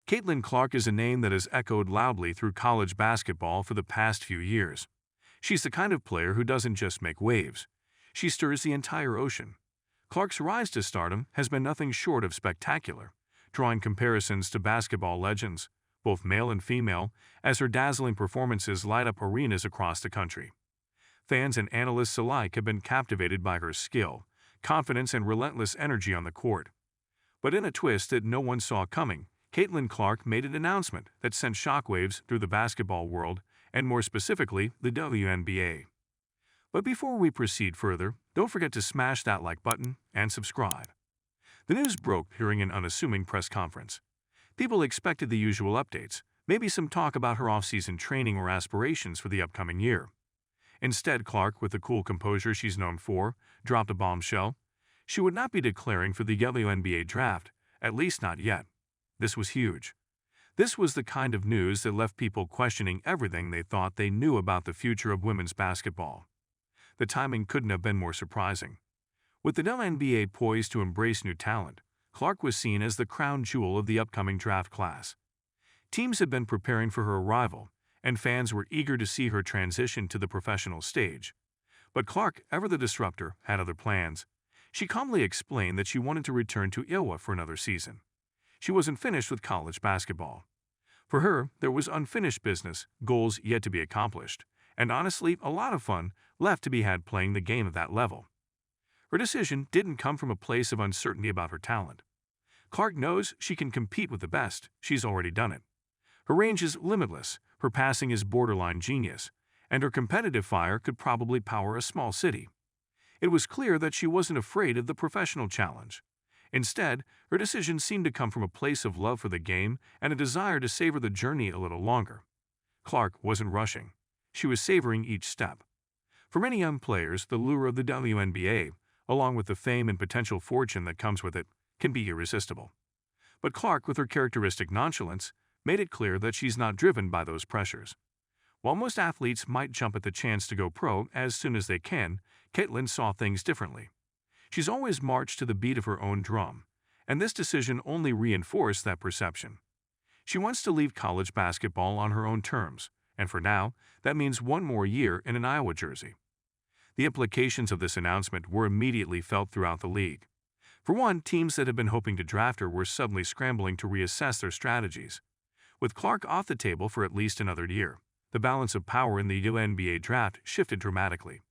Caitlin Clark is a name that has echoed loudly through college basketball for the past few years. She's the kind of player who doesn't just make waves. She stirs the entire ocean. Clark's rise to stardom has been nothing short of spectacular, drawing comparisons to basketball legends, both male and female, as her dazzling performances light up arenas across the country. Fans and analysts alike have been captivated by her skill, confidence, and relentless energy on the court. But in a twist that no one saw coming, Caitlin Clark made an announcement that sent shockwaves through the basketball world, and more specifically, the WNBA. But before we proceed further, don't forget to smash that like button and subscribe. The news broke during an unassuming press conference. People expected the usual updates, maybe some talk about her off-season training or aspirations for the upcoming year. Instead, Clark, with the cool composure she's known for, dropped a bombshell. She would not be declaring for the WNBA draft, at least not yet. This was huge. This was the kind of news that left people questioning everything they thought they knew about the future of women's basketball. The timing couldn't have been more surprising. With the WNBA poised to embrace new talent, Clark was seen as the crown jewel of the upcoming draft class. Teams had been preparing for her arrival, and fans were eager to see her transition to the professional stage. But Clark, ever the disruptor, had other plans. She calmly explained that she wanted to return to Iowa for another season. She wasn't finished with college basketball. For her, there was unfinished business, goals yet to be accomplished, and honestly, a lot of fun left to be had playing the game at that level. Her decision didn't come from a place of uncertainty about her talent. Clark knows she can compete with the best. She's already done it. Her range is limitless, her passing is borderline genius, and her competitive fire could probably power a small city. It was clear that she wasn't afraid of the professional challenge. Instead, her decision seemed to come from a place of love for the game and a desire to savor the journey a little longer. Clark wasn't rushing. She was savoring each step. For many young players, the lure of the WNBA, along with the fame and potential fortune that comes with it, can be irresistible. But Clark, with her characteristic nonchalance, made it clear that she's not driven by those pressures. While most athletes might jump at the chance to go pro as soon as they can, Caitlin saw things differently. She's always marched to the beat of her own drum, and this decision only reinforced that perception. She wants to leave college basketball on her own terms, and for now, that means one more year in an Iowa jersey. The implications of this announcement were immediately felt throughout the league. For one, teams that had been hoping to draft her were suddenly scrambling to reassess their strategies. With Clark off the table for at least another year, the balance of power in the WNBA draft shifted dramatically.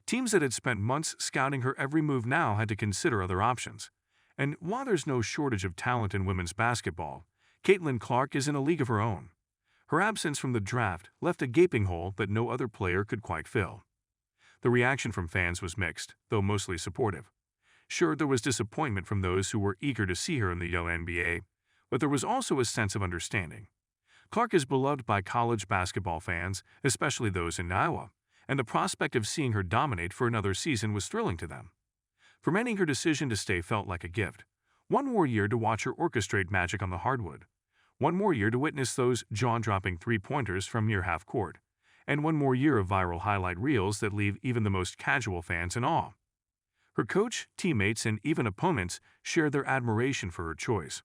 Teams that had spent months scouting her every move now had to consider other options. And while there's no shortage of talent in women's basketball, Caitlin Clark is in a league of her own. Her absence from the draft left a gaping hole that no other player could quite fill. The reaction from fans was mixed, though mostly supportive. Sure, there was disappointment from those who were eager to see her in the WNBA, but there was also a sense of understanding. Clark is beloved by college basketball fans, especially those in Iowa, and the prospect of seeing her dominate for another season was thrilling to them. For many, her decision to stay felt like a gift. One more year to watch her orchestrate magic on the hardwood. One more year to witness those jaw-dropping three-pointers from near half-court. And one more year of viral highlight reels that leave even the most casual fans in awe. Her coach, teammates, and even opponents share their admiration for her choice.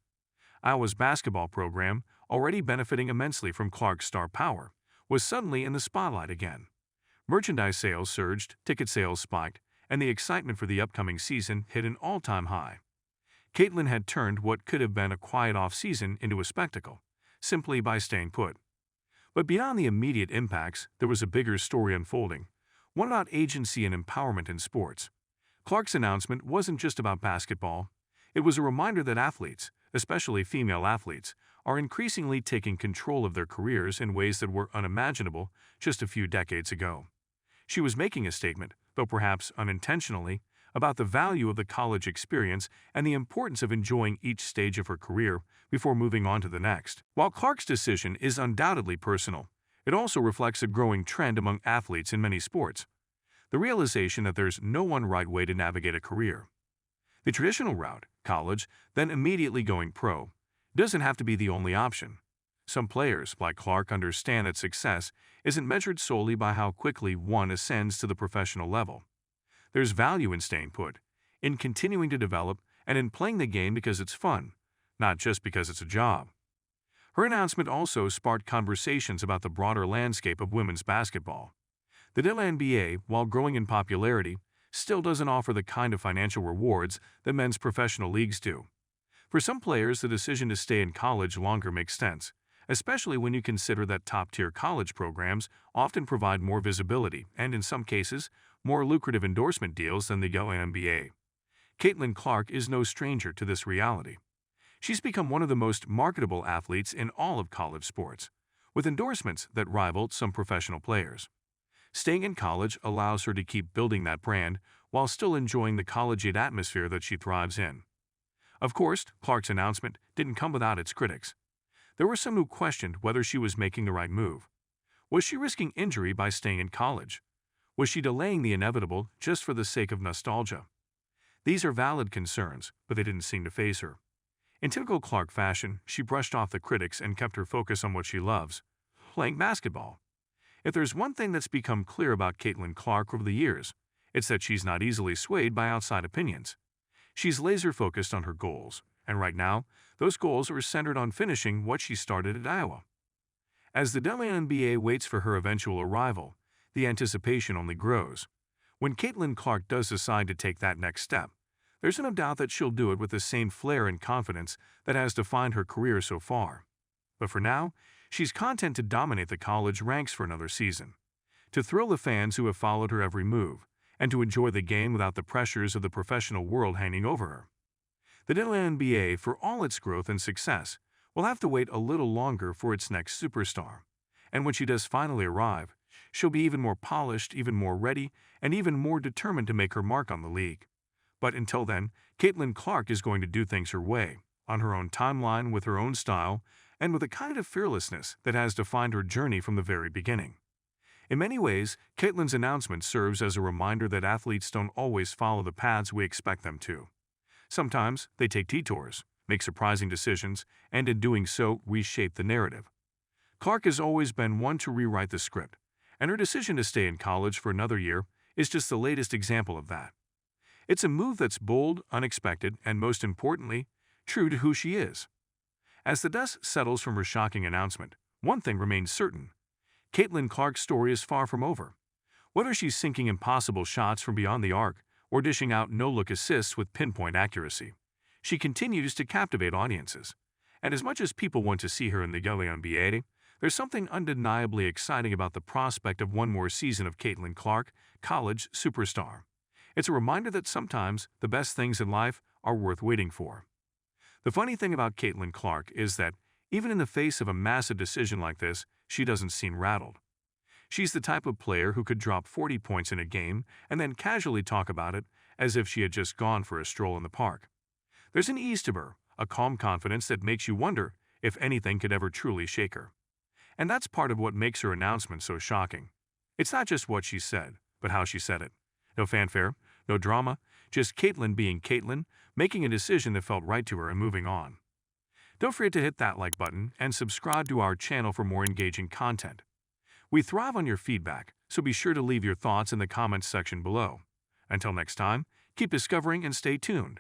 Iowa's basketball program, already benefiting immensely from Clark's star power, was suddenly in the spotlight again. Merchandise sales surged, ticket sales spiked, and the excitement for the upcoming season hit an all-time high. Caitlin had turned what could have been a quiet off-season into a spectacle, simply by staying put. But beyond the immediate impacts, there was a bigger story unfolding, one about agency and empowerment in sports. Clark's announcement wasn't just about basketball. It was a reminder that athletes, especially female athletes, are increasingly taking control of their careers in ways that were unimaginable just a few decades ago. She was making a statement, though perhaps unintentionally, about the value of the college experience and the importance of enjoying each stage of her career before moving on to the next. While Clark's decision is undoubtedly personal, it also reflects a growing trend among athletes in many sports. The realization that there's no one right way to navigate a career. The traditional route, college, then immediately going pro, doesn't have to be the only option. Some players, like Clark, understand that success isn't measured solely by how quickly one ascends to the professional level. There's value in staying put, in continuing to develop, and in playing the game because it's fun, not just because it's a job. Her announcement also sparked conversations about the broader landscape of women's basketball. The WNBA, while growing in popularity, still doesn't offer the kind of financial rewards that men's professional leagues do. For some players, the decision to stay in college longer makes sense, especially when you consider that top-tier college programs often provide more visibility and, in some cases, more lucrative endorsement deals than the WNBA. Caitlin Clark is no stranger to this reality. She's become one of the most marketable athletes in all of college sports, with endorsements that rival some professional players. Staying in college allows her to keep building that brand while still enjoying the collegiate atmosphere that she thrives in. Of course, Clark's announcement didn't come without its critics. There were some who questioned whether she was making the right move. Was she risking injury by staying in college? Was she delaying the inevitable just for the sake of nostalgia? These are valid concerns, but they didn't seem to faze her. In typical Clark fashion, she brushed off the critics and kept her focus on what she loves: playing basketball. If there's one thing that's become clear about Caitlin Clark over the years, it's that she's not easily swayed by outside opinions. She's laser-focused on her goals, and right now, those goals are centered on finishing what she started at Iowa. As the WNBA waits for her eventual arrival, the anticipation only grows. When Caitlin Clark does decide to take that next step, there's no doubt that she'll do it with the same flair and confidence that has defined her career so far. But for now, she's content to dominate the college ranks for another season, to thrill the fans who have followed her every move, and to enjoy the game without the pressures of the professional world hanging over her. The WNBA, for all its growth and success, will have to wait a little longer for its next superstar. And when she does finally arrive, she'll be even more polished, even more ready, and even more determined to make her mark on the league. But until then, Caitlin Clark is going to do things her way, on her own timeline, with her own style, and with a kind of fearlessness that has defined her journey from the very beginning. In many ways, Caitlin's announcement serves as a reminder that athletes don't always follow the paths we expect them to. Sometimes they take detours, make surprising decisions, and in doing so, reshape the narrative. Clark has always been one to rewrite the script, and her decision to stay in college for another year is just the latest example of that. It's a move that's bold, unexpected, and most importantly, true to who she is. As the dust settles from her shocking announcement, one thing remains certain: Caitlin Clark's story is far from over. Whether she's sinking impossible shots from beyond the arc or dishing out no-look assists with pinpoint accuracy, she continues to captivate audiences. And as much as people want to see her in the WNBA, there's something undeniably exciting about the prospect of one more season of Caitlin Clark, college superstar. It's a reminder that sometimes the best things in life are worth waiting for. The funny thing about Caitlin Clark is that, even in the face of a massive decision like this, she doesn't seem rattled. She's the type of player who could drop 40 points in a game and then casually talk about it as if she had just gone for a stroll in the park. There's an ease to her, a calm confidence that makes you wonder if anything could ever truly shake her. And that's part of what makes her announcement so shocking. It's not just what she said, but how she said it. No fanfare, no drama, just Caitlin being Caitlin, making a decision that felt right to her and moving on. Don't forget to hit that like button and subscribe to our channel for more engaging content. We thrive on your feedback, so be sure to leave your thoughts in the comments section below. Until next time, keep discovering and stay tuned.